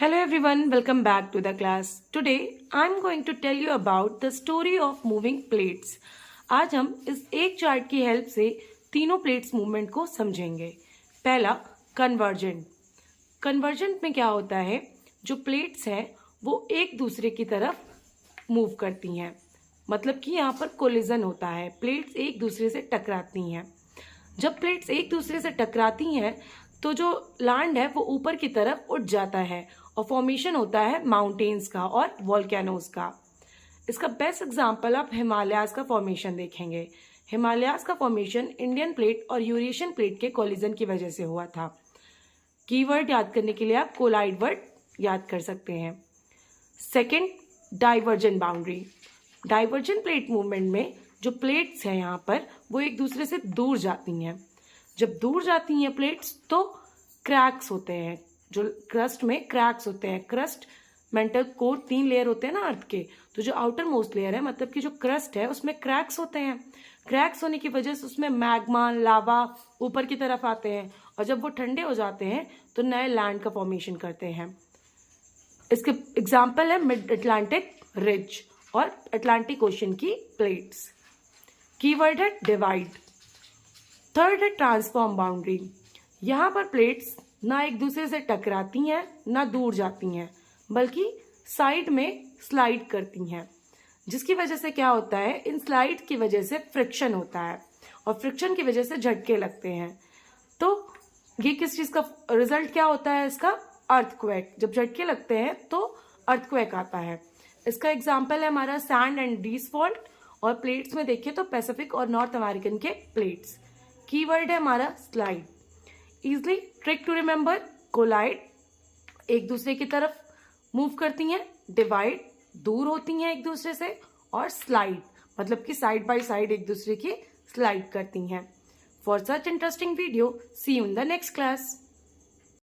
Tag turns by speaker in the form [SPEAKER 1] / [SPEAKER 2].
[SPEAKER 1] Hello everyone, welcome back to the class. Today I am going to tell you about the story of moving plates. आज हम इस एक chart की help से तीनों plates movement को समझेंगे। पहला, कन्वर्जेंट। कन्वर्जेंट में क्या होता है, जो प्लेट्स हैं वो एक दूसरे की तरफ मूव करती हैं, मतलब कि यहाँ पर कोलिजन होता है, प्लेट्स एक दूसरे से टकराती हैं। जब प्लेट्स एक दूसरे से टकराती हैं तो जो लैंड है वो ऊपर की तरफ उठ जाता है और फॉर्मेशन होता है माउंटेन्स का और वॉल्केनोज का। इसका बेस्ट एग्जांपल आप हिमालयाज का फॉर्मेशन देखेंगे। हिमालयाज का फॉर्मेशन इंडियन प्लेट और यूरेशियन प्लेट के कोलिजन की वजह से हुआ था। कीवर्ड याद करने के लिए आप कोलाइड वर्ड याद कर सकते हैं। Second, divergent boundary. Divergent plate movement में जो प्लेट्स हैं यहाँ पर वो एक दूसरे से दूर जाती हैं। जब दूर जाती हैं प्लेट्स तो क्रैक्स होते हैं, जो क्रस्ट में क्रैक्स होते हैं। क्रस्ट, मेंटल कोर, 3 लेयर होते हैं ना अर्थ के, तो जो आउटर मोस्ट लेयर है मतलब कि जो क्रस्ट है उसमें क्रैक्स होते हैं। क्रैक्स होने की वजह से उसमें मैग्मा, लावा ऊपर की तरफ आते हैं और जब वो ठंडे हो जाते हैं तो नए लैंड का फॉर्मेशन करते हैं। इसके एग्जाम्पल है मिड अटलांटिक रिज और अटलांटिक ओशन की प्लेट्स। कीवर्ड है डिवाइड। थर्ड है ट्रांसफॉर्म बाउंड्री। यहाँ पर प्लेट्स ना एक दूसरे से टकराती हैं ना दूर जाती हैं, बल्कि साइड में स्लाइड करती हैं, जिसकी वजह से क्या होता है, इन स्लाइड की वजह से फ्रिक्शन होता है और फ्रिक्शन की वजह से झटके लगते हैं। तो ये किस चीज का रिजल्ट क्या होता है इसका, अर्थक्वेक। जब झटके लगते हैं तो अर्थक्वेक आता है। इसका एग्जाम्पल है हमारा सैंड एंड डीस फॉल्ट, और प्लेट्स में देखिए तो पैसिफिक और नॉर्थ अमेरिकन के प्लेट्स। कीवर्ड है हमारा slide. Easily trick to remember, collide एक दूसरे की तरफ मूव करती हैं, डिवाइड दूर होती हैं एक दूसरे से, और स्लाइड मतलब कि साइड बाय साइड एक दूसरे की स्लाइड करती हैं। For such interesting video, see you in the next class.